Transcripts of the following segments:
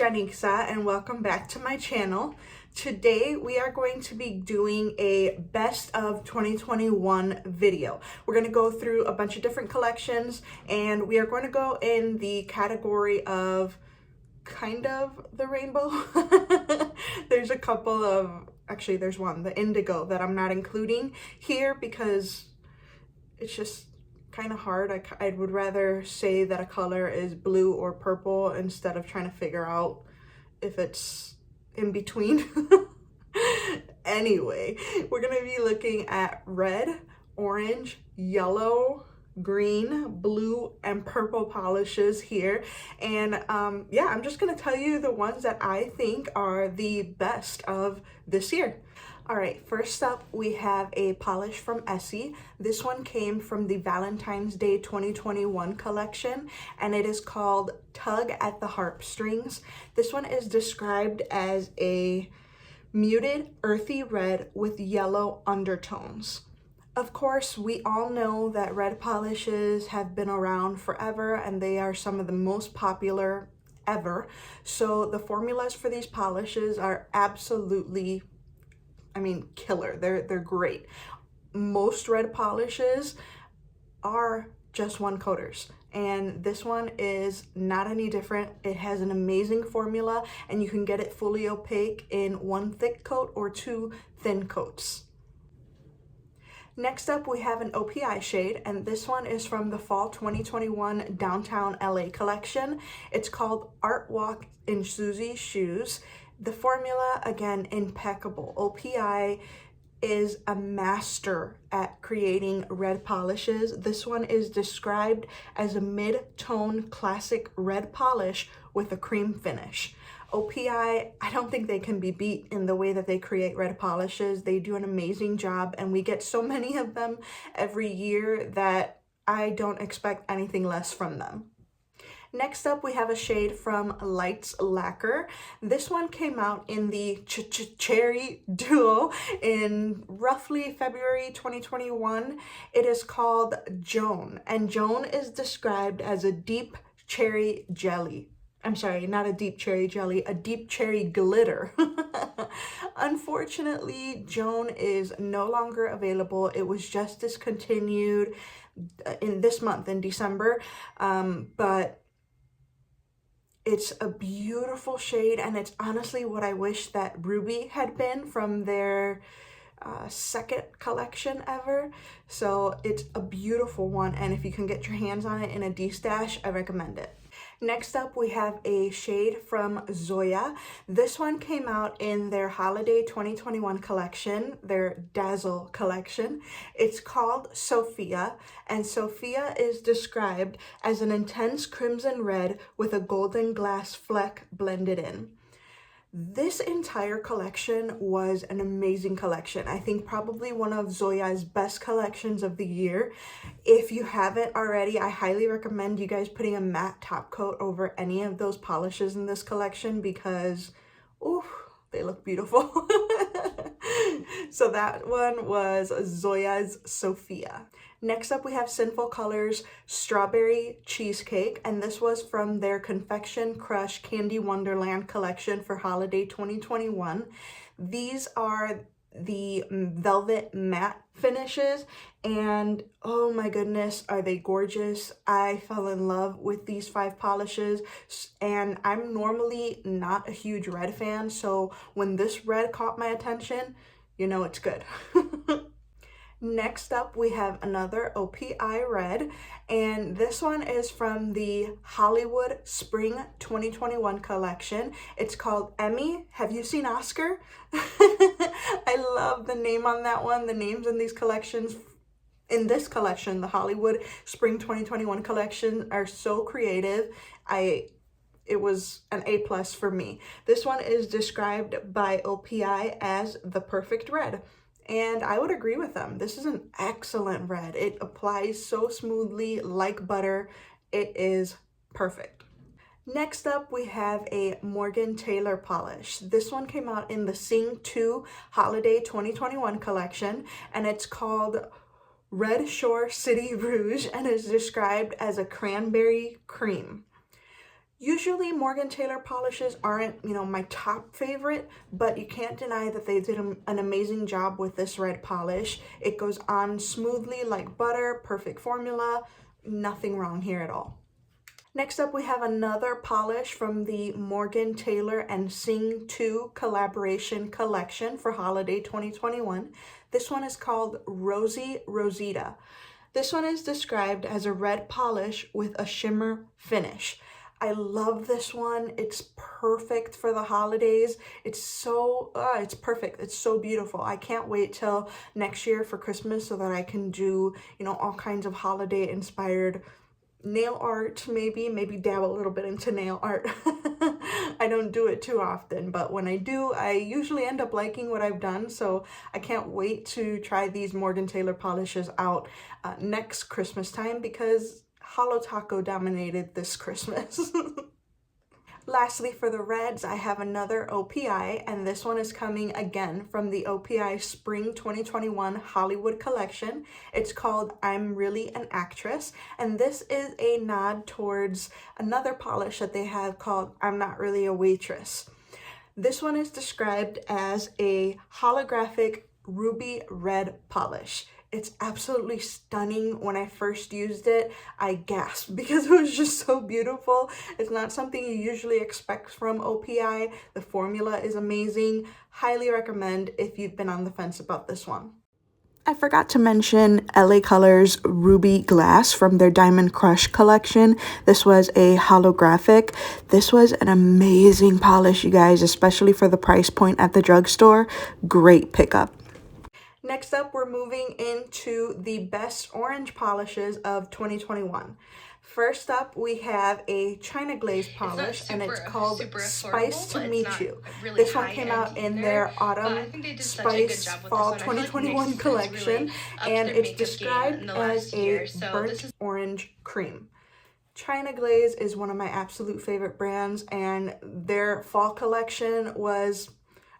Janixa and welcome back to my channel. Today we are going to be doing a best of 2021 video. We're going to go through a bunch of different collections and we are going to go in the category of kind of the rainbow. There's a couple of, actually there's one, the indigo, that I'm not including here because it's just kind of hard. I would rather say that a color is blue or purple instead of trying to figure out if it's in between. Anyway, we're going to be looking at red, orange, yellow, green, blue, and purple polishes here. And yeah, I'm just going to tell you the ones that I think are the best of this year. All right, first up, we have a polish from Essie. This one came from the Valentine's Day 2021 collection, and it is called Tug at the Heartstrings. This one is described as a muted, earthy red with yellow undertones. Of course, we all know that red polishes have been around forever, and they are some of the most popular ever. So the formulas for these polishes are absolutely killer. They're great. Most red polishes are just one coaters, and this one is not any different. It has an amazing formula, and you can get it fully opaque in one thick coat or two thin coats. Next up, we have an OPI shade, and this one is from the Fall 2021 Downtown LA collection. It's called Art Walk in Susie's Shoes. The formula, again, impeccable. OPI is a master at creating red polishes. This one is described as a mid-tone classic red polish with a cream finish. OPI, I don't think they can be beat in the way that they create red polishes. They do an amazing job, and we get so many of them every year that I don't expect anything less from them. Next up, we have a shade from Lights Lacquer. This one came out in the Cherry Duo in roughly February 2021. It is called Joan, and Joan is described as a deep cherry jelly. I'm sorry, not a deep cherry jelly, a deep cherry glitter. Unfortunately, Joan is no longer available. It was just discontinued in this month, in December, but it's a beautiful shade, and it's honestly what I wish that Ruby had been from their second collection ever. So it's a beautiful one, and if you can get your hands on it in a D-stash, I recommend it. Next up, we have a shade from Zoya. This one came out in their Holiday 2021 collection, their Dazzle collection. It's called Sophia, and Sophia is described as an intense crimson red with a golden glass fleck blended in. This entire collection was an amazing collection. I think probably one of Zoya's best collections of the year. If you haven't already, I highly recommend you guys putting a matte top coat over any of those polishes in this collection because, ooh, they look beautiful. So that one was Zoya's Sophia. Next up, we have Sinful Colors Strawberry Cheesecake, and this was from their Confection Crush Candy Wonderland collection for Holiday 2021. These are the velvet matte finishes, and oh my goodness, are they gorgeous. I fell in love with these 5 polishes, and I'm normally not a huge red fan, so when this red caught my attention, you know it's good. Next up, we have another OPI red, and this one is from the Hollywood Spring 2021 collection. It's called Emmy. Have you seen Oscar? I love the name on that one. The names in these collections, in this collection, the Hollywood Spring 2021 collection, are so creative. It was an A+ for me. This one is described by OPI as the perfect red. And I would agree with them. This is an excellent red. It applies so smoothly like butter. It is perfect. Next up, we have a Morgan Taylor polish. This one came out in the Sing 2 Holiday 2021 collection, and it's called Red Shore City Rouge, and is described as a cranberry cream. Usually Morgan Taylor polishes aren't, my top favorite, but you can't deny that they did an amazing job with this red polish. It goes on smoothly like butter, perfect formula, nothing wrong here at all. Next up, we have another polish from the Morgan Taylor and Sing 2 collaboration collection for holiday 2021. This one is called Rosy Rosita. This one is described as a red polish with a shimmer finish. I love this one. It's perfect for the holidays. It's perfect. It's so beautiful. I can't wait till next year for Christmas so that I can do, all kinds of holiday inspired nail art, maybe dabble a little bit into nail art. I don't do it too often, but when I do, I usually end up liking what I've done, so I can't wait to try these Morgan Taylor polishes out next Christmas time because Holo Taco dominated this Christmas. Lastly, for the reds, I have another OPI, and this one is coming again from the OPI Spring 2021 Hollywood collection. It's called I'm Really an Actress, and this is a nod towards another polish that they have called I'm Not Really a Waitress. This one is described as a holographic ruby red polish. It's absolutely stunning. When I first used it, I gasped because it was just so beautiful. It's not something you usually expect from OPI. The formula is amazing. Highly recommend if you've been on the fence about this one. I forgot to mention LA Colors Ruby Glass from their Diamond Crush collection. This was a holographic. This was an amazing polish, you guys, especially for the price point at the drugstore. Great pickup. Next up, we're moving into the best orange polishes of 2021. First up, we have a China Glaze polish, and it's called Spice to Meet You. This one came out in their Autumn Spice Fall 2021 collection, and it's described as a burnt orange cream. China Glaze is one of my absolute favorite brands, and their fall collection was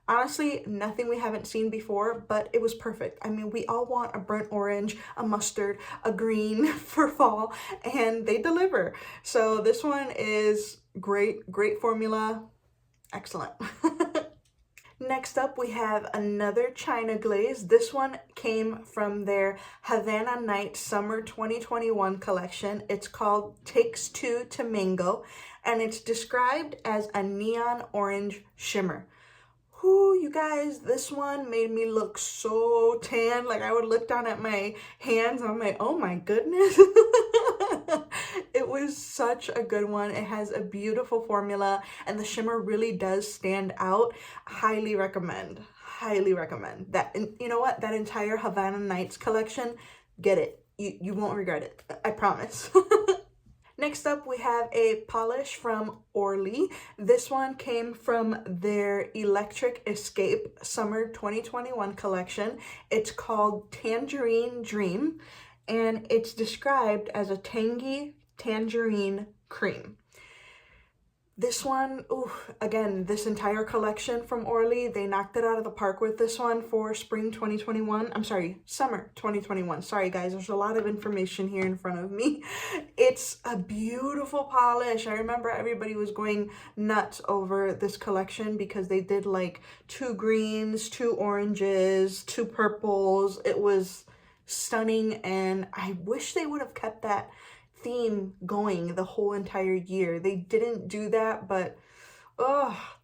honestly nothing we haven't seen before, but it was perfect. I mean, we all want a burnt orange, a mustard, a green for fall, and they deliver. So this one is great formula, excellent. Next up, we have another China Glaze. This one came from their Havana Night Summer 2021 collection. It's called Takes Two to Mango, and it's described as a neon orange shimmer. Ooh, you guys, this one made me look so tan. Like, I would look down at my hands and I'm like, oh my goodness. It was such a good one. It has a beautiful formula and the shimmer really does stand out. Highly recommend. Highly recommend. That, you know what? That entire Havana Nights collection, get it. You won't regret it. I promise. Next up, we have a polish from Orly. This one came from their Electric Escape Summer 2021 collection. It's called Tangerine Dream, and it's described as a tangy tangerine cream. This one, again, this entire collection from Orly, they knocked it out of the park with this one for spring 2021. I'm sorry, summer 2021. Sorry, guys, there's a lot of information here in front of me. It's a beautiful polish. I remember everybody was going nuts over this collection because they did like 2 greens, 2 oranges, 2 purples. It was stunning, and I wish they would have kept that theme going the whole entire year. They didn't do that, but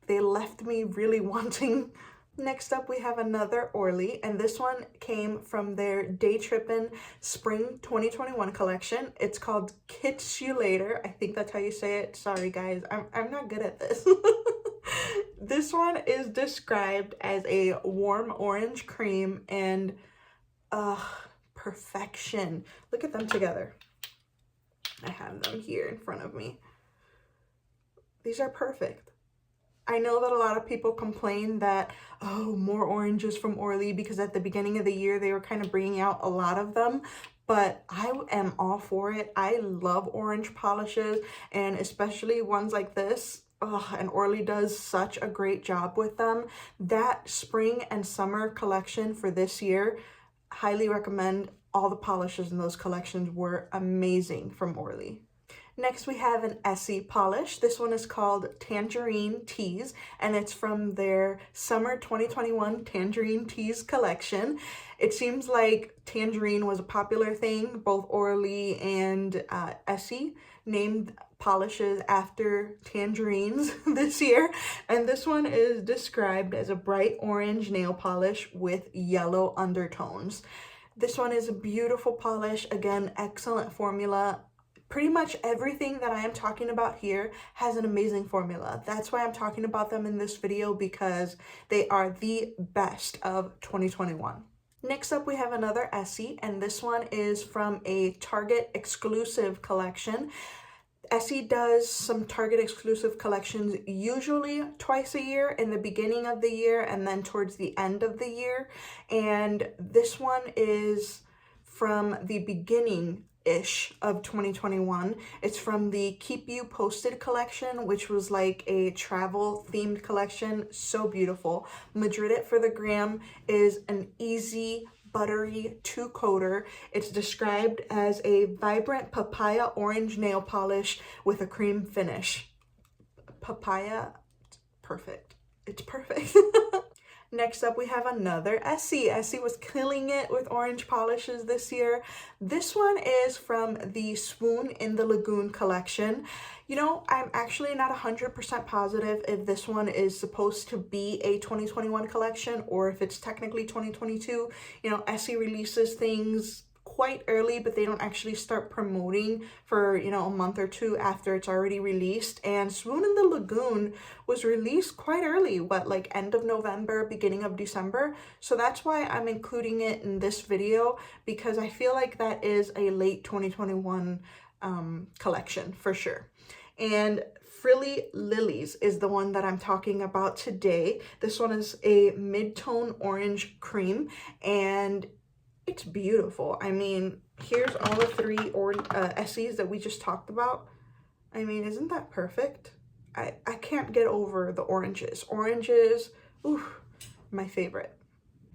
they left me really wanting. Next up, we have another Orly, and this one came from their Day Trippin' Spring 2021 collection. It's called Kits You Later. I think that's how you say it. Sorry, guys. I'm not good at this. This one is described as a warm orange cream, and perfection. Look at them together. I have them here in front of me. These are perfect. I know that a lot of people complain that, more oranges from Orly, because at the beginning of the year, they were kind of bringing out a lot of them, but I am all for it. I love orange polishes, and especially ones like this. And Orly does such a great job with them. That spring and summer collection for this year, highly recommend. All the polishes in those collections were amazing from Orly. Next, we have an Essie polish. This one is called Tangerine Tease, and it's from their Summer 2021 Tangerine Tease collection. It seems like tangerine was a popular thing. Both Orly and Essie named polishes after tangerines this year, and this one is described as a bright orange nail polish with yellow undertones. This one is a beautiful polish. Again, excellent formula. Pretty much everything that I am talking about here has an amazing formula. That's why I'm talking about them in this video, because they are the best of 2021. Next up, we have another Essie, and this one is from a Target exclusive collection. Essie does some Target exclusive collections usually twice a year, in the beginning of the year and then towards the end of the year. And this one is from the beginning-ish of 2021. It's from the Keep You Posted collection, which was like a travel themed collection. So beautiful. Madrid It for the Gram is an easy buttery two-coater. It's described as a vibrant papaya orange nail polish with a cream finish. Papaya, perfect. It's perfect. Next up, we have another Essie. Essie was killing it with orange polishes this year. This one is from the Swoon in the Lagoon collection. You know, I'm actually not 100% positive if this one is supposed to be a 2021 collection or if it's technically 2022. You know, Essie releases things quite early, but they don't actually start promoting for, you know, a month or two after it's already released. And Swoon in the Lagoon was released quite early, what, like end of November, beginning of December. So that's why I'm including it in this video, because I feel like that is a late 2021 collection for sure. And Frilly Lilies is the one that I'm talking about today. This one is a mid-tone orange cream, and it's beautiful. I mean, here's all the three Essies that we just talked about. I mean, isn't that perfect? I can't get over the oranges. Oranges, ooh, my favorite.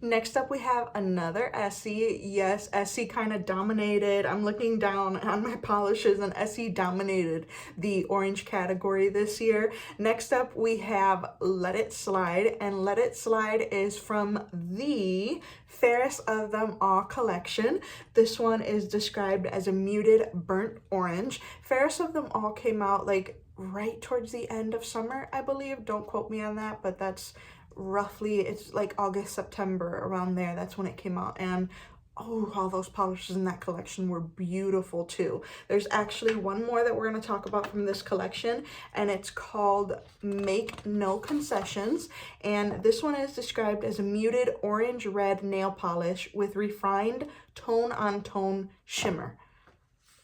Next up, we have another Essie. Yes, Essie kind of dominated. I'm looking down on my polishes, and Essie dominated the orange category this year. Next up, we have Let It Slide, and Let It Slide is from the Fairest of Them All collection. This one is described as a muted burnt orange. Fairest of Them All came out like right towards the end of summer, I believe. Don't quote me on that, but that's roughly, it's like August, September, around there. That's when it came out. And oh, all those polishes in that collection were beautiful too. There's actually one more that we're going to talk about from this collection, and it's called Make No Concessions. And this one is described as a muted orange red nail polish with refined tone on tone shimmer.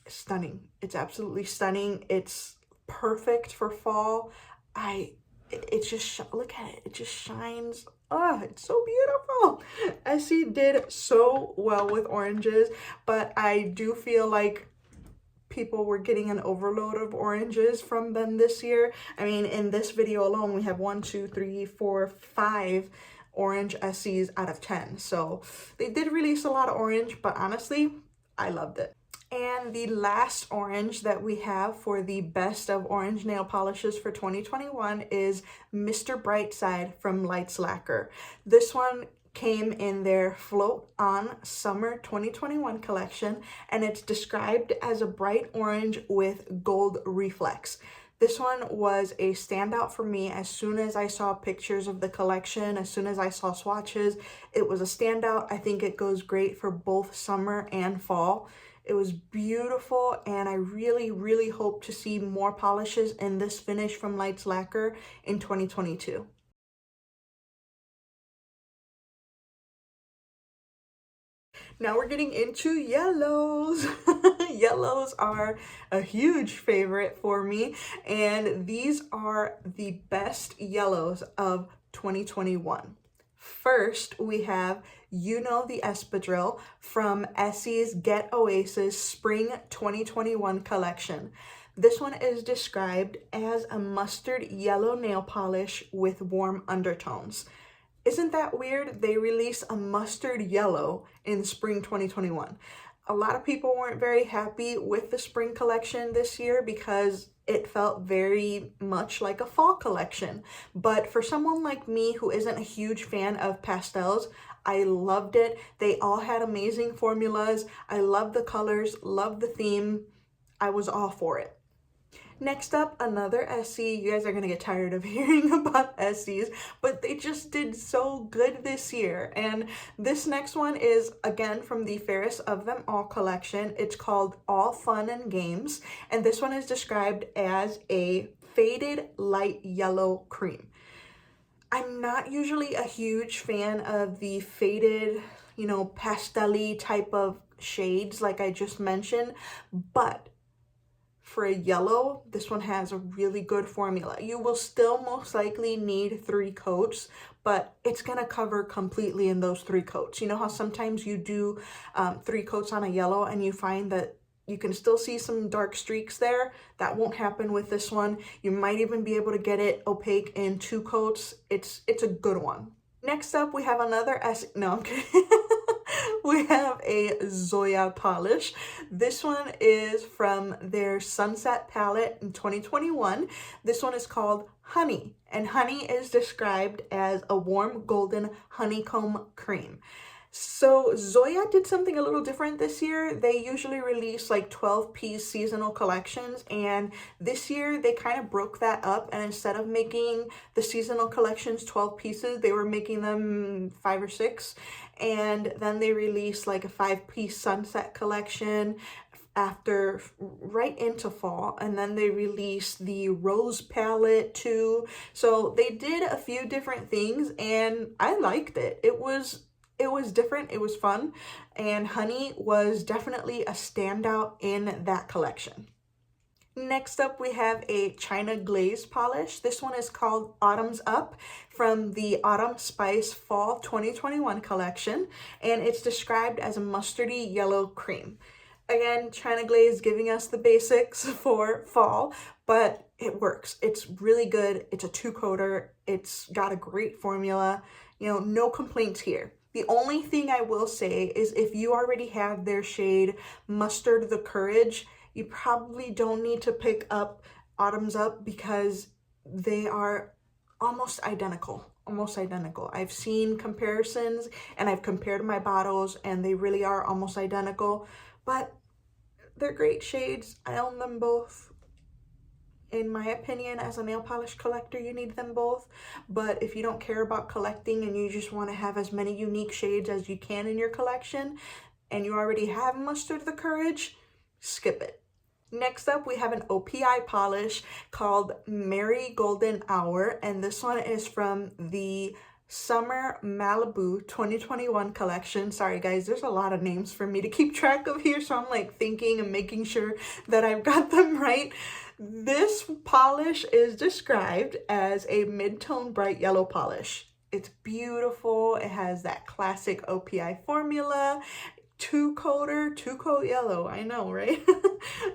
Stunning. It's absolutely stunning. It's perfect for fall. It's just, look at it, it just shines. Oh, it's so beautiful. Essie did so well with oranges, but I do feel like people were getting an overload of oranges from them this year. I mean, in this video alone, we have 1, 2, 3, 4, 5 orange Essies out of 10. So they did release a lot of orange, but honestly, I loved it. And the last orange that we have for the best of orange nail polishes for 2021 is Mr. Brightside from Lights Lacquer. This one came in their Float On Summer 2021 collection, and it's described as a bright orange with gold reflex. This one was a standout for me. As soon as I saw pictures of the collection, as soon as I saw swatches, it was a standout. I think it goes great for both summer and fall. It was beautiful, and I really, really hope to see more polishes in this finish from Lights Lacquer in 2022. Now we're getting into yellows. Yellows are a huge favorite for me, and these are the best yellows of 2021. First, we have You Know the Espadrille from Essie's Get Oasis Spring 2021 collection. This one is described as a mustard yellow nail polish with warm undertones. Isn't that weird? They release a mustard yellow in spring 2021. A lot of people weren't very happy with the spring collection this year because it felt very much like a fall collection. But for someone like me who isn't a huge fan of pastels, I loved it. They all had amazing formulas. I love the colors, love the theme. I was all for it. Next up, another Essie. You guys are gonna get tired of hearing about Essies, but they just did so good this year. And this next one is again from the Fairest of Them All collection. It's called All Fun and Games, and this one is described as a faded light yellow cream. I'm not usually a huge fan of the faded, pastel-y type of shades like I just mentioned, but for a yellow, this one has a really good formula. You will still most likely need 3 coats, but it's gonna cover completely in those 3 coats. You know how sometimes you do 3 coats on a yellow and you find that you can still see some dark streaks there? That won't happen with this one. You might even be able to get it opaque in 2 coats. It's a good one. Next up, we have another no, I'm kidding. We have a Zoya polish. This one is from their Sunset palette in 2021. This one is called Honey, and honey is described as a warm golden honeycomb cream. So Zoya did something a little different this year. They usually release like 12-piece seasonal collections, and this year they kind of broke that up, and instead of making the seasonal collections 12 pieces, they were making them 5 or 6, and then they released like a 5-piece sunset collection after right into fall, and then they released the rose palette too. So they did a few different things and I liked it. It was different, it was fun, and honey was definitely a standout in that collection. Next up, we have a China Glaze polish. This one is called Autumn's Up from the Autumn Spice Fall 2021 collection, and it's described as a mustardy yellow cream. Again, China Glaze giving us the basics for fall, but it works. It's really good. It's a 2-coater. It's got a great formula. No complaints here. The only thing I will say is if you already have their shade Mustard the Courage, you probably don't need to pick up Autumn's Up because they are almost identical. I've seen comparisons and I've compared my bottles and they really are almost identical, but they're great shades. I own them both. In my opinion, as a nail polish collector, you need them both. But if you don't care about collecting and you just want to have as many unique shades as you can in your collection, and you already have Mustard the Courage, skip it. Next up, we have an OPI polish called Merry Golden Hour, and this one is from the Summer Malibu 2021 collection. Sorry guys, there's a lot of names for me to keep track of here, so I'm like thinking and making sure that I've got them right. This polish is described as a mid-tone bright yellow polish. It's beautiful. It has that classic OPI formula. 2-coat yellow. I know, right?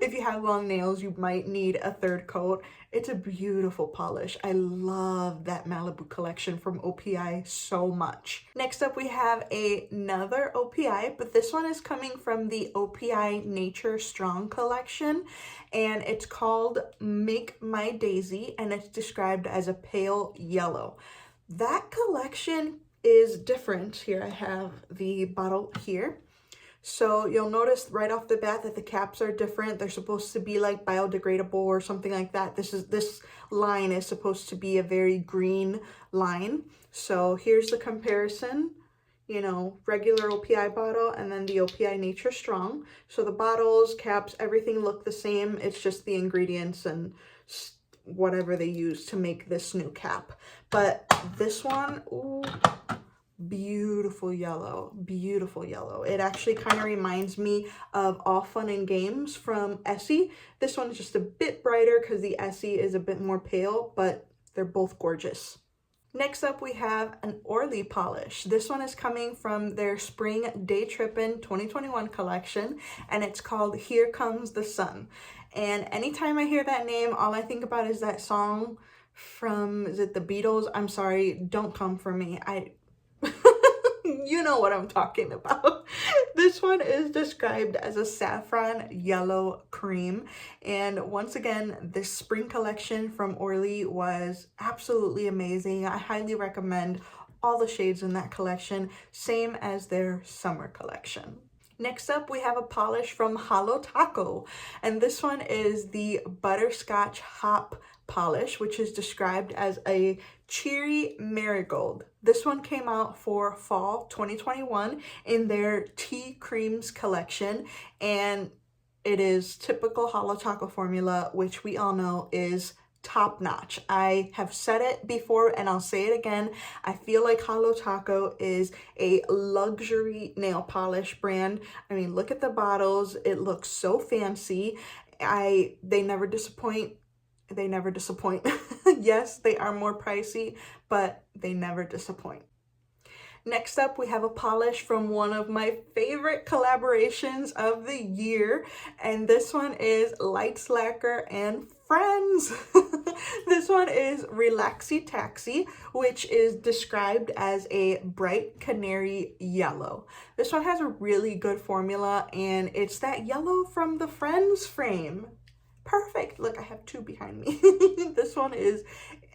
If you have long nails, you might need a 3rd coat. It's a beautiful polish. I love that Malibu collection from OPI so much. Next up, we have another OPI, but this one is coming from the OPI Nature Strong collection, and it's called Make My Daisy, and it's described as a pale yellow. That collection is different. Here I have the bottle here. So you'll notice right off the bat that the caps are different. They're supposed to be like biodegradable or something like that. This line is supposed to be a very green line. So here's the comparison, regular OPI bottle and then the OPI Nature Strong. So the bottles, caps, everything look the same. It's just the ingredients and whatever they use to make this new cap. But this one, ooh, beautiful yellow. It actually kind of reminds me of All Fun and Games from Essie. This one's just a bit brighter because the Essie is a bit more pale, but they're both gorgeous. Next up, we have an Orly polish. This one is coming from their Spring Day Trippin' 2021 collection, and it's called Here Comes the Sun. And anytime I hear that name, all I think about is that song from, is it the Beatles? I'm sorry, don't come for me. You know what I'm talking about. This one is described as a saffron yellow cream. And once again, this spring collection from Orly was absolutely amazing. I highly recommend all the shades in that collection, same as their summer collection. Next up, we have a polish from Holo Taco, and this one is the Butterscotch Hop polish, which is described as a cheery marigold. This one came out for fall 2021 in their tea creams collection, and it is typical Holo Taco formula, which we all know is top notch. I have said it before and I'll say it again. I feel like Holo Taco is a luxury nail polish brand. I mean, look at the bottles. It looks so fancy. They never disappoint. They never disappoint. Yes, they are more pricey, but they never disappoint. Next up, we have a polish from one of my favorite collaborations of the year, and this one is Light Slacker and Friends. This one is Relaxy Taxi, which is described as a bright canary yellow. This one has a really good formula, and it's that yellow from the Friends frame. Perfect. Look, I have two behind me. This one is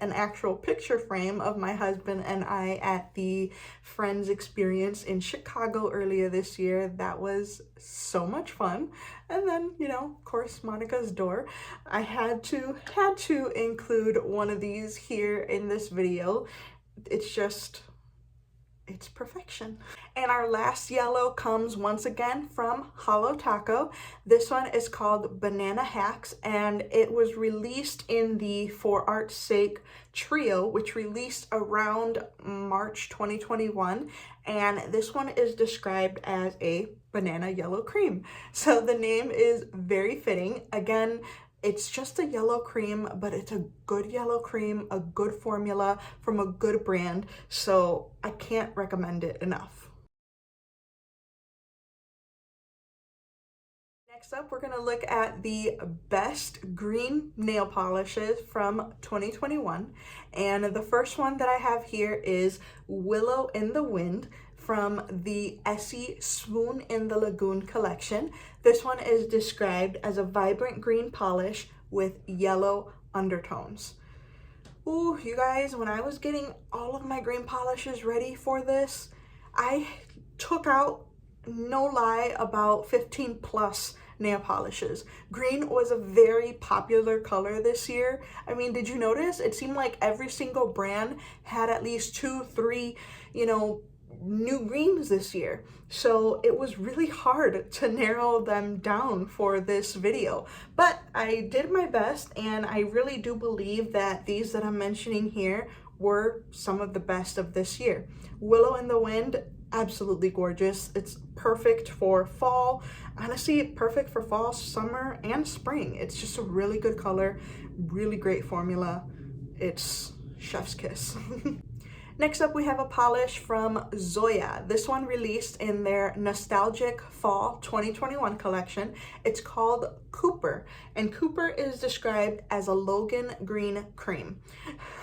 an actual picture frame of my husband and I at the Friends experience in Chicago earlier this year. That was so much fun. And then, you know, of course, Monica's door. I had to include one of these here in this video. It's perfection. And our last yellow comes once again from Holo Taco. This one is called Banana Hacks, and it was released in the For Art's Sake trio, which released around March 2021. And this one is described as a banana yellow cream. So the name is very fitting. Again, it's just a yellow cream, but it's a good yellow cream, a good formula from a good brand. So I can't recommend it enough. Next up, we're going to look at the best green nail polishes from 2021. And the first one that I have here is Willow in the Wind from the Essie Swoon in the Lagoon collection. This one is described as a vibrant green polish with yellow undertones. Ooh, you guys, when I was getting all of my green polishes ready for this, I took out, no lie, about 15 plus nail polishes. Green was a very popular color this year. I mean, did you notice? It seemed like every single brand had at least 2, 3, you know, new greens this year. So it was really hard to narrow them down for this video, but I did my best, and I really do believe that these that I'm mentioning here were some of the best of this year. Willow in the Wind, absolutely gorgeous. It's perfect for fall. Honestly, perfect for fall, summer, and spring. It's just a really good color, really great formula. It's chef's kiss. Next up, we have a polish from Zoya. This one released in their nostalgic fall 2021 collection. It's called Cooper, and Cooper is described as a Logan green cream.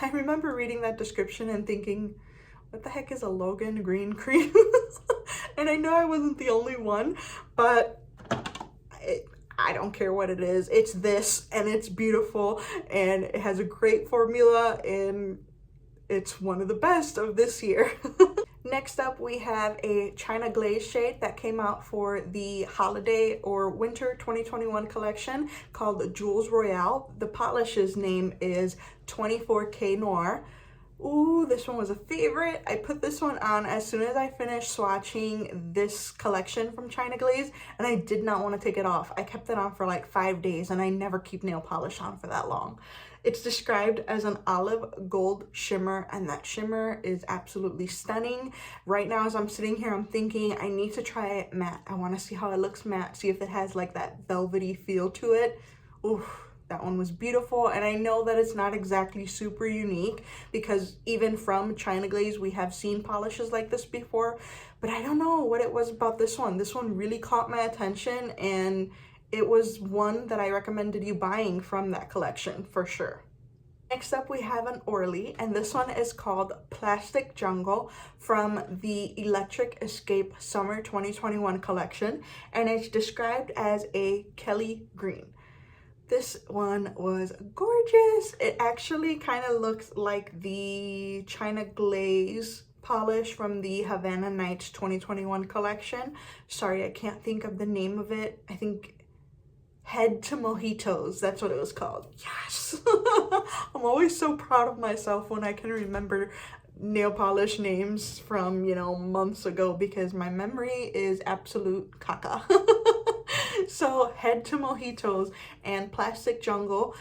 I remember reading that description and thinking, what the heck is a Logan green cream? And I know I wasn't the only one, but I don't care what it is. It's this, and it's beautiful, and it has a great formula, and it's one of the best of this year. Next up, we have a China Glaze shade that came out for the holiday or winter 2021 collection called Jules Royale. The polish's name is 24K Noir. Ooh, this one was a favorite. I put this one on as soon as I finished swatching this collection from China Glaze, and I did not want to take it off. I kept it on for like 5 days, and I never keep nail polish on for that long. It's described as an olive gold shimmer, and that shimmer is absolutely stunning. Right now, as I'm sitting here, I'm thinking I need to try it matte. I want to see how it looks matte, see if it has like that velvety feel to it. Ooh. That one was beautiful, and I know that it's not exactly super unique because even from China Glaze, we have seen polishes like this before, but I don't know what it was about this one. This one really caught my attention, and it was one that I recommended you buying from that collection for sure. Next up, we have an Orly, and this one is called Plastic Jungle from the Electric Escape Summer 2021 collection, and it's described as a Kelly green. This one was gorgeous. It actually kind of looks like the China Glaze polish from the Havana Nights 2021 collection. Sorry, I can't think of the name of it. I think Head to Mojitos, that's what it was called. Yes. I'm always so proud of myself when I can remember nail polish names from, you know, months ago, because my memory is absolute caca. So Head to Mojitos and Plastic Jungle.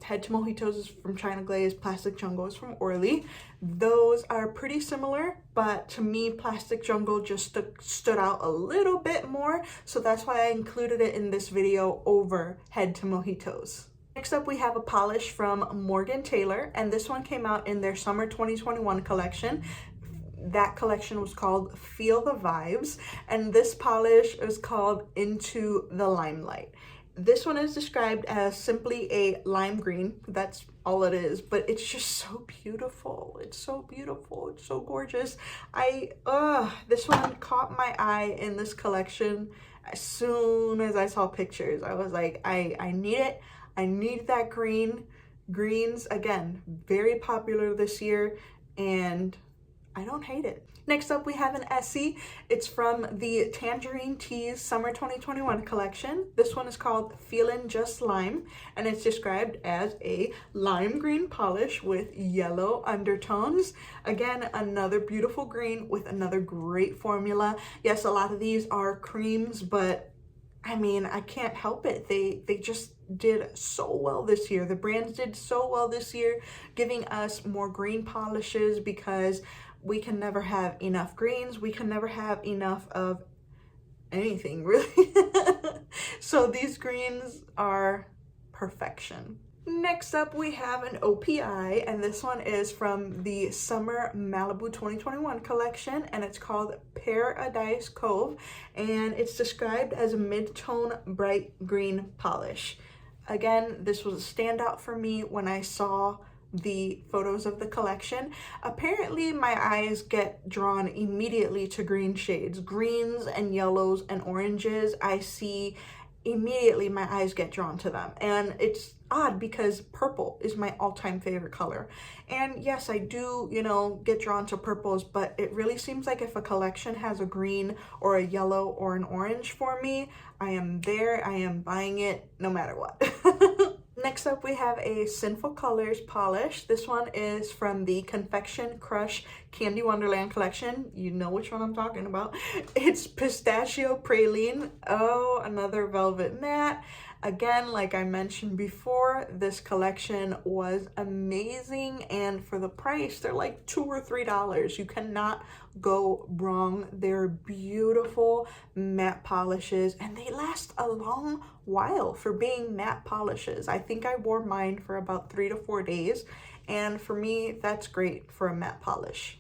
Head to Mojitos is from China Glaze, Plastic Jungle is from Orly. Those are pretty similar, but to me, Plastic Jungle just stood out a little bit more, so that's why I included it in this video over Head to Mojitos. Next up, we have a polish from Morgan Taylor, and this one came out in their Summer 2021 collection. That collection was called Feel the Vibes, and this polish is called Into the Limelight. This one is described as simply a lime green. That's all it is, but it's just so beautiful. It's so beautiful. It's so gorgeous. This one caught my eye in this collection as soon as I saw pictures. I was like, I need it. I need that green. Greens, again, very popular this year, and I don't hate it. Next up, we have an Essie. It's from the Tangerine Teas Summer 2021 collection. This one is called Feelin' Just Lime, and it's described as a lime green polish with yellow undertones. Again, another beautiful green with another great formula. Yes, a lot of these are creams, but I mean, I can't help it. They just did so well this year. The brands did so well this year, giving us more green polishes, because we can never have enough greens. We can never have enough of anything, really. So these greens are perfection. Next up, we have an OPI, and this one is from the Summer Malibu 2021 collection, and it's called Paradise Cove, and it's described as a mid-tone bright green polish. Again, this was a standout for me when I saw the photos of the collection. Apparently my eyes get drawn immediately to green shades. Greens and yellows and oranges, I see immediately, my eyes get drawn to them. And it's odd because purple is my all-time favorite color. And yes, I do, you know, get drawn to purples, but it really seems like if a collection has a green or a yellow or an orange for me, I am there, I am buying it no matter what. Next up, we have a Sinful Colors polish. This one is from the Confection Crush Candy Wonderland collection. You know which one I'm talking about. It's Pistachio Praline. Oh, another velvet matte. Again, like I mentioned before, this collection was amazing, and for the price, they're like $2 or $3. You cannot go wrong. They're beautiful matte polishes, and they last a long while for being matte polishes. I think I wore mine for about 3 to 4 days, and for me, that's great for a matte polish.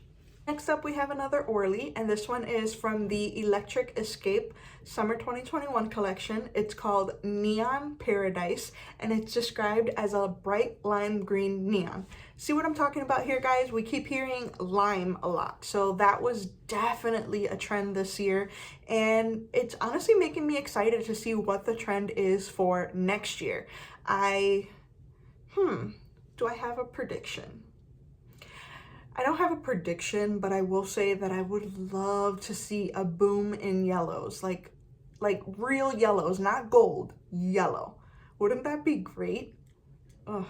Next up, we have another Orly, and this one is from the Electric Escape Summer 2021 collection. It's called Neon Paradise, and it's described as a bright lime green neon. See what I'm talking about here, guys? We keep hearing lime a lot, so that was definitely a trend this year, and it's honestly making me excited to see what the trend is for next year. Do I have a prediction? I don't have a prediction, but I will say that I would love to see a boom in yellows, like real yellows, not gold, yellow. Wouldn't that be great? Oh,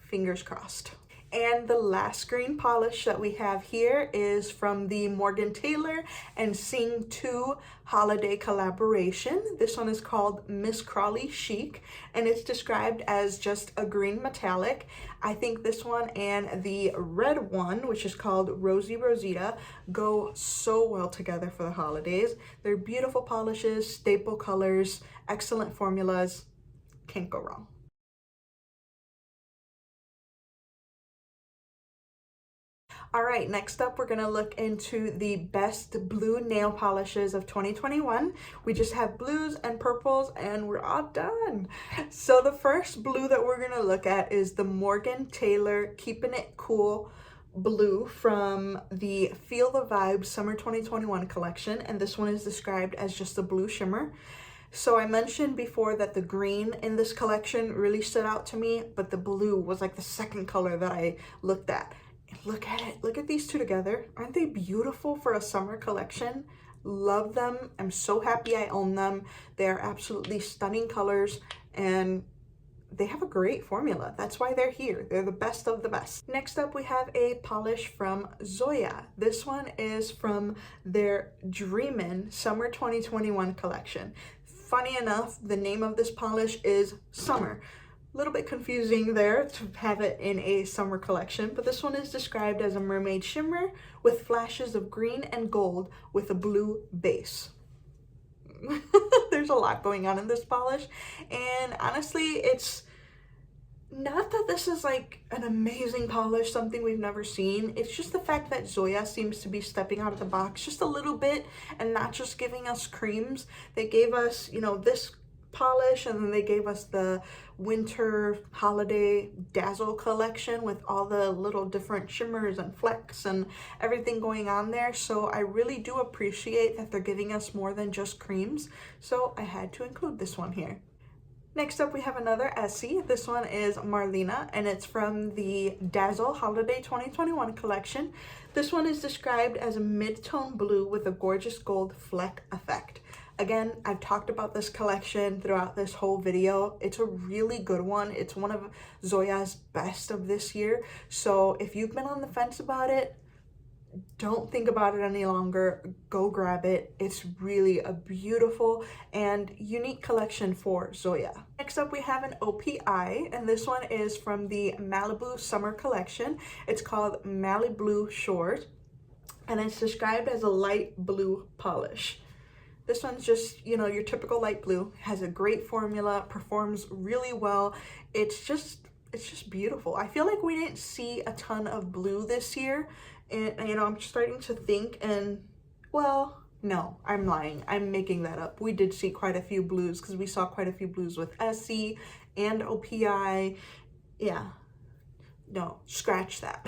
fingers crossed. And the last green polish that we have here is from the Morgan Taylor and Sing 2 holiday collaboration. This one is called Miss Crawley Chic, and it's described as just a green metallic. I think this one and the red one, which is called Rosy Rosita, go so well together for the holidays. They're beautiful polishes, staple colors, excellent formulas. Can't go wrong. All right, next up, we're gonna look into the best blue nail polishes of 2021. We just have blues and purples and we're all done. So the first blue that we're gonna look at is the Morgan Taylor Keeping It Cool blue from the Feel the Vibe Summer 2021 collection. And this one is described as just a blue shimmer. So I mentioned before that the green in this collection really stood out to me, but the blue was like the second color that I looked at. Look at it. Look at these two together. Aren't they beautiful for a summer collection? Love them. I'm so happy I own them. They are absolutely stunning colors and they have a great formula. That's why they're here. They're the best of the best. Next up, we have a polish from Zoya. This one is from their Dreamin' Summer 2021 collection. Funny enough, the name of this polish is Summer. A little bit confusing there to have it in a summer collection, but this one is described as a mermaid shimmer with flashes of green and gold with a blue base. There's a lot going on in this polish, and honestly, it's not that this is like an amazing polish, something we've never seen. It's just the fact that Zoya seems to be stepping out of the box just a little bit and not just giving us creams. They gave us, you know, this polish, and then they gave us the winter holiday dazzle collection with all the little different shimmers and flecks and everything going on there. So I really do appreciate that they're giving us more than just creams, so I had to include this one here. Next up, we have another Essie. This one is Marlena, and it's from the Dazzle Holiday 2021 collection. This one is described as a mid-tone blue with a gorgeous gold fleck effect. Again, I've talked about this collection throughout this whole video. It's a really good one. It's one of Zoya's best of this year. So if you've been on the fence about it, don't think about it any longer. Go grab it. It's really a beautiful and unique collection for Zoya. Next up, we have an OPI, and this one is from the Malibu Summer collection. It's called Malibu Short, and it's described as a light blue polish. This one's just, you know, your typical light blue, has a great formula, performs really well. It's just beautiful. I feel like we didn't see a ton of blue this year, and you know, I'm starting to think, and well, no, I'm lying. I'm making that up. We did see quite a few blues because we saw quite a few blues with Essie and OPI. Yeah, no, scratch that.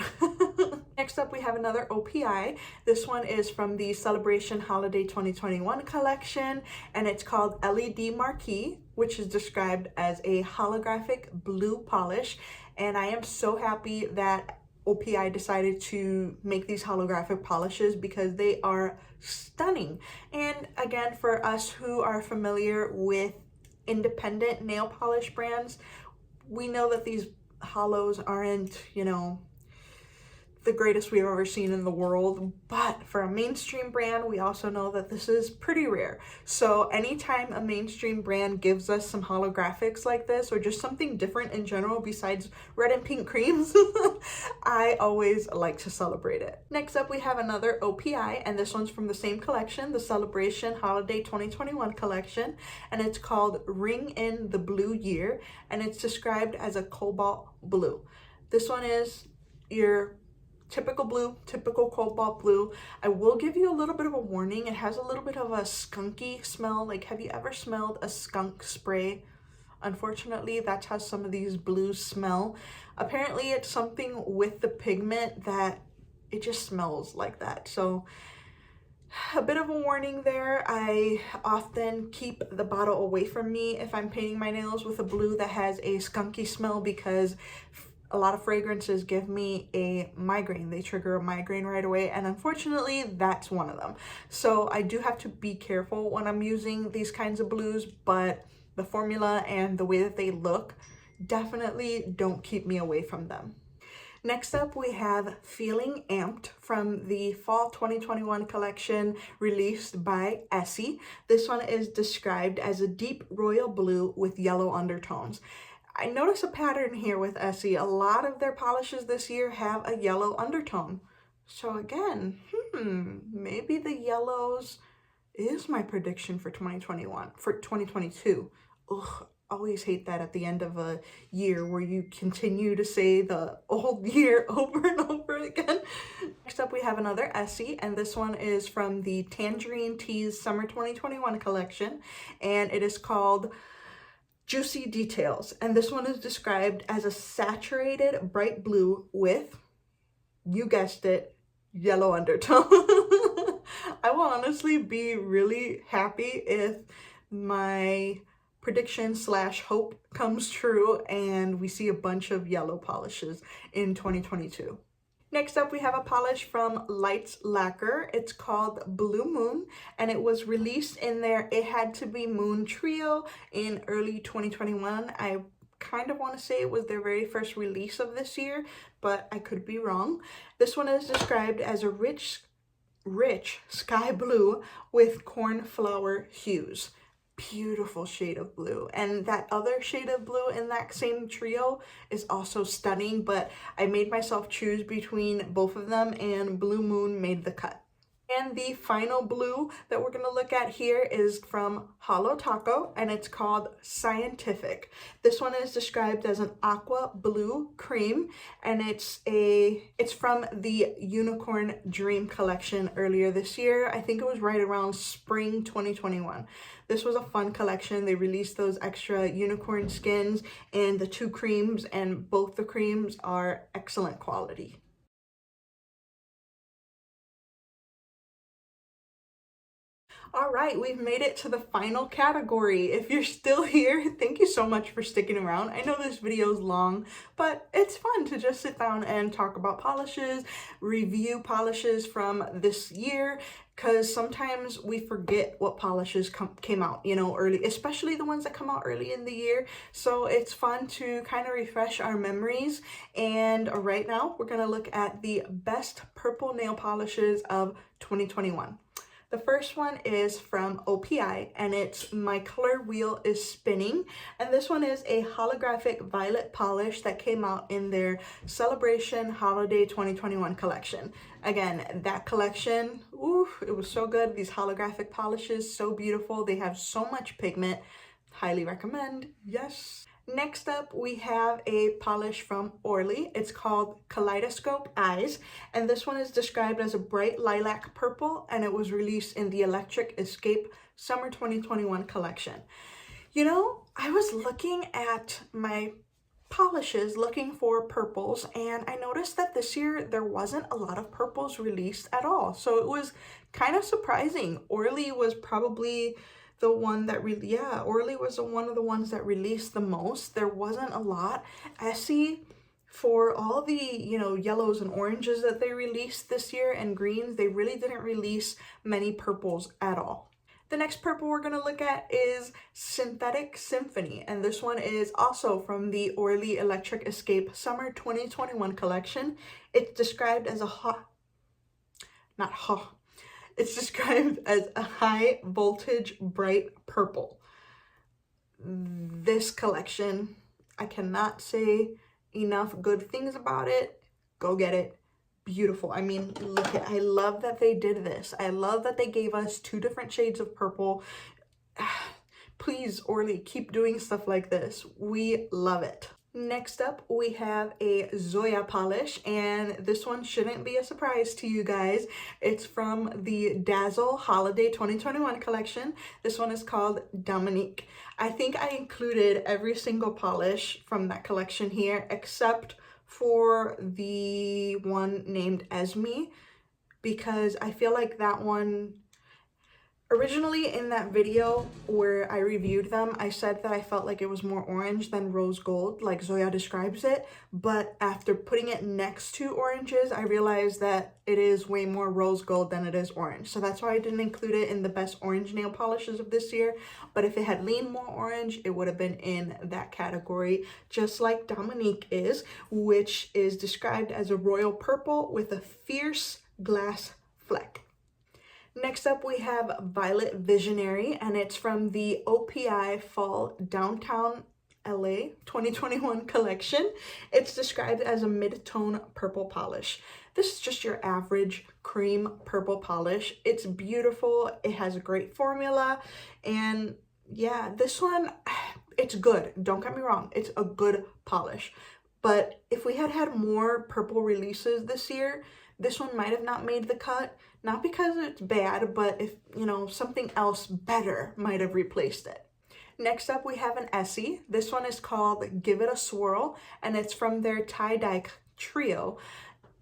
Next up, we have another OPI. This one is from the Celebration Holiday 2021 collection, and it's called LED Marquee, which is described as a holographic blue polish. And I am so happy that OPI decided to make these holographic polishes because they are stunning. And again, for us who are familiar with independent nail polish brands, we know that these hollows aren't, you know, the greatest we've ever seen in the world, but for a mainstream brand, we also know that this is pretty rare. So anytime a mainstream brand gives us some holographics like this, or just something different in general besides red and pink creams, I always like to celebrate it. Next up, we have another OPI, and this one's from the same collection, the Celebration Holiday 2021 collection, and it's called Ring in the Blue Year, and it's described as a cobalt blue. This one is your typical blue, typical cobalt blue. I will give you a little bit of a warning. It has a little bit of a skunky smell. Like, have you ever smelled a skunk spray? Unfortunately, that's how some of these blues smell. Apparently, it's something with the pigment that it just smells like that. So a bit of a warning there. I often keep the bottle away from me if I'm painting my nails with a blue that has a skunky smell, because a lot of fragrances give me a migraine. They trigger a migraine right away, and unfortunately, that's one of them. So I do have to be careful when I'm using these kinds of blues, but the formula and the way that they look definitely don't keep me away from them. Next up, we have Feeling Amped from the Fall 2021 collection released by Essie. This one is described as a deep royal blue with yellow undertones. I notice a pattern here with Essie. A lot of their polishes this year have a yellow undertone. So again, maybe the yellows is my prediction for 2021, for 2022. Ugh, always hate that at the end of a year where you continue to say the old year over and over again. Next up, we have another Essie, and this one is from the Tangerine Teas Summer 2021 collection, and it is called Juicy Details. And this one is described as a saturated bright blue with, you guessed it, yellow undertone. I will honestly be really happy if my prediction slash hope comes true and we see a bunch of yellow polishes in 2022. Next up, we have a polish from Lights Lacquer. It's called Blue Moon, and it was released in their It Had to Be Moon trio in early 2021. I kind of want to say it was their very first release of this year, but I could be wrong. This one is described as a rich sky blue with cornflower hues. Beautiful shade of blue, and that other shade of blue in that same trio is also stunning, but I made myself choose between both of them, and Blue Moon made the cut. And the final blue that we're going to look at here is from Holo Taco, and it's called Scientific. This one is described as an aqua blue cream, and it's from the Unicorn Dream collection earlier this year. I think it was right around spring 2021. This was a fun collection. They released those extra unicorn skins and the 2 creams, and both the creams are excellent quality. All right, we've made it to the final category. If you're still here, thank you so much for sticking around. I know this video is long, but it's fun to just sit down and talk about polishes, review polishes from this year, because sometimes we forget what polishes came out, you know, early, especially the ones that come out early in the year. So it's fun to kind of refresh our memories. And right now, we're gonna look at the best purple nail polishes of 2021. The first one is from OPI, and it's My Color Wheel is Spinning. And this one is a holographic violet polish that came out in their Celebration Holiday 2021 collection. Again, that collection, ooh, it was so good. These holographic polishes, so beautiful. They have so much pigment. Highly recommend. Yes. Next up, we have a polish from Orly. It's called Kaleidoscope Eyes, and this one is described as a bright lilac purple, and it was released in the Electric Escape Summer 2021 collection. You know, I was looking at my polishes looking for purples, and I noticed that this year there wasn't a lot of purples released at all, so it was kind of surprising. Orly was probably the one that really, yeah, Orly was one of the ones that released the most. There wasn't a lot. Essie, for all the, you know, yellows and oranges that they released this year and greens, they really didn't release many purples at all. The next purple we're going to look at is Synthetic Symphony, and this one is also from the Orly Electric Escape Summer 2021 collection. It's described as it's described as a high voltage bright purple. This collection, I cannot say enough good things about it. Go get it. Beautiful. I mean, look at, I love that they did this. I love that they gave us 2 different shades of purple. Please, Orly, keep doing stuff like this. We love it. Next up, we have a Zoya polish, and this one shouldn't be a surprise to you guys. It's from the Dazzle Holiday 2021 collection. This one is called Dominique. I think I included every single polish from that collection here, except for the one named Esme, because I feel like that one, originally in that video where I reviewed them, I said that I felt like it was more orange than rose gold, like Zoya describes it. But after putting it next to oranges, I realized that it is way more rose gold than it is orange. So that's why I didn't include it in the best orange nail polishes of this year. But if it had leaned more orange, it would have been in that category, just like Dominique is, which is described as a royal purple with a fierce glass fleck. Next up, we have Violet Visionary, and it's from the OPI Fall Downtown LA 2021 collection. It's described as a mid-tone purple polish. This is just your average cream purple polish. It's beautiful. It has a great formula, and yeah, this one, It's good. Don't get me wrong. It's a good polish. But if we had had more purple releases this year, this one might have not made the cut. Not because it's bad, but if, you know, something else better might have replaced it. Next up, we have an Essie. This one is called Give It a Swirl, and it's from their tie-dye trio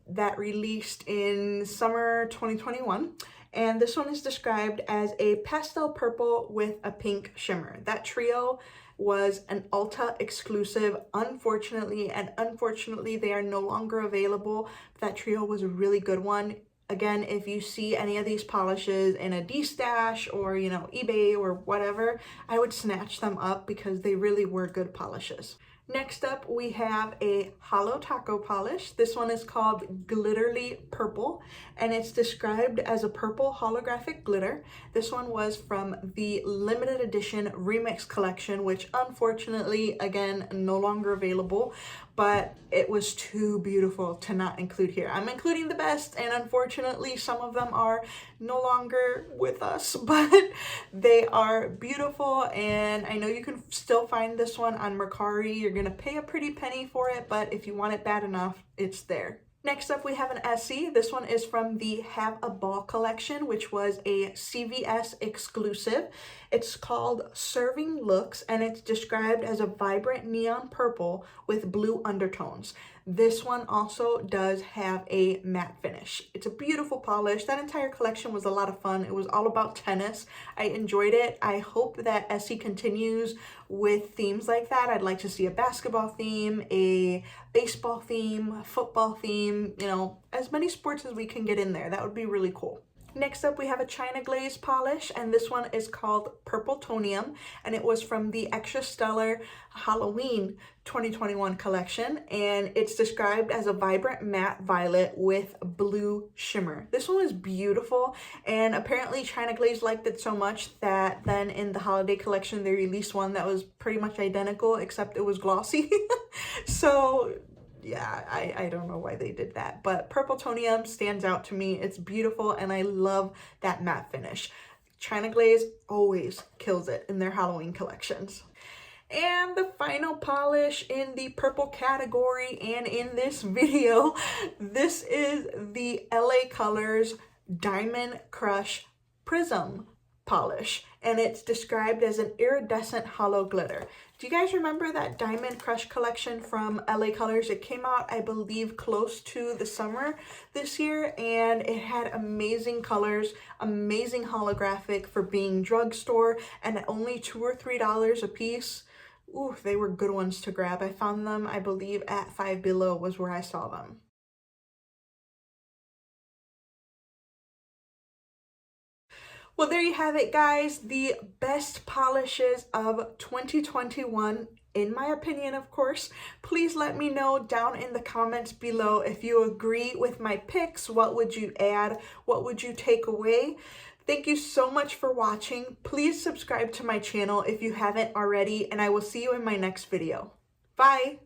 that released in summer 2021. And this one is described as a pastel purple with a pink shimmer. That trio was an Ulta exclusive, unfortunately, and unfortunately they are no longer available. That trio was a really good one. Again, if you see any of these polishes in a D-stash or, you know, eBay or whatever, I would snatch them up because they really were good polishes. Next up, we have a Holo Taco polish. This one is called Glitterly Purple, and it's described as a purple holographic glitter. This one was from the limited edition remix collection, which unfortunately, again, no longer available, but it was too beautiful to not include here. I'm including the best, and unfortunately, some of them are no longer with us, but they are beautiful, and I know you can still find this one on Mercari. You're gonna pay a pretty penny for it, but if you want it bad enough, it's there. Next up, we have an Essie. This one is from the Have a Ball collection, which was a CVS exclusive. It's called Serving Looks, and it's described as a vibrant neon purple with blue undertones. This one also does have a matte finish. It's a beautiful polish. That entire collection was a lot of fun. It was all about tennis. I enjoyed it. I hope that Essie continues with themes like that. I'd like to see a basketball theme, a baseball theme, football theme, you know, as many sports as we can get in there. That would be really cool. Next up, we have a China Glaze polish, and this one is called Purple Tonium, and it was from the Extra Stellar Halloween 2021 collection, and it's described as a vibrant matte violet with blue shimmer. This one is beautiful, and apparently China Glaze liked it so much that then in the holiday collection they released one that was pretty much identical, except it was glossy. So yeah, I don't know why they did that, but Purple Tonium stands out to me. It's beautiful, and I love that matte finish. China Glaze always kills it in their Halloween collections. And the final polish in the purple category and in this video, this is the LA Colors Diamond Crush Prism polish, and it's described as an iridescent hollow glitter. Do you guys remember that Diamond Crush collection from LA Colors? It came out, I believe, close to the summer this year, and it had amazing colors, amazing holographic for being drugstore, and at only $2 or $3 a piece. Ooh, they were good ones to grab. I found them, I believe, at Five Below was where I saw them. Well, there you have it, guys. The best polishes of 2021, in my opinion, of course. Please let me know down in the comments below if you agree with my picks. What would you add? What would you take away? Thank you so much for watching. Please subscribe to my channel if you haven't already, and I will see you in my next video. Bye!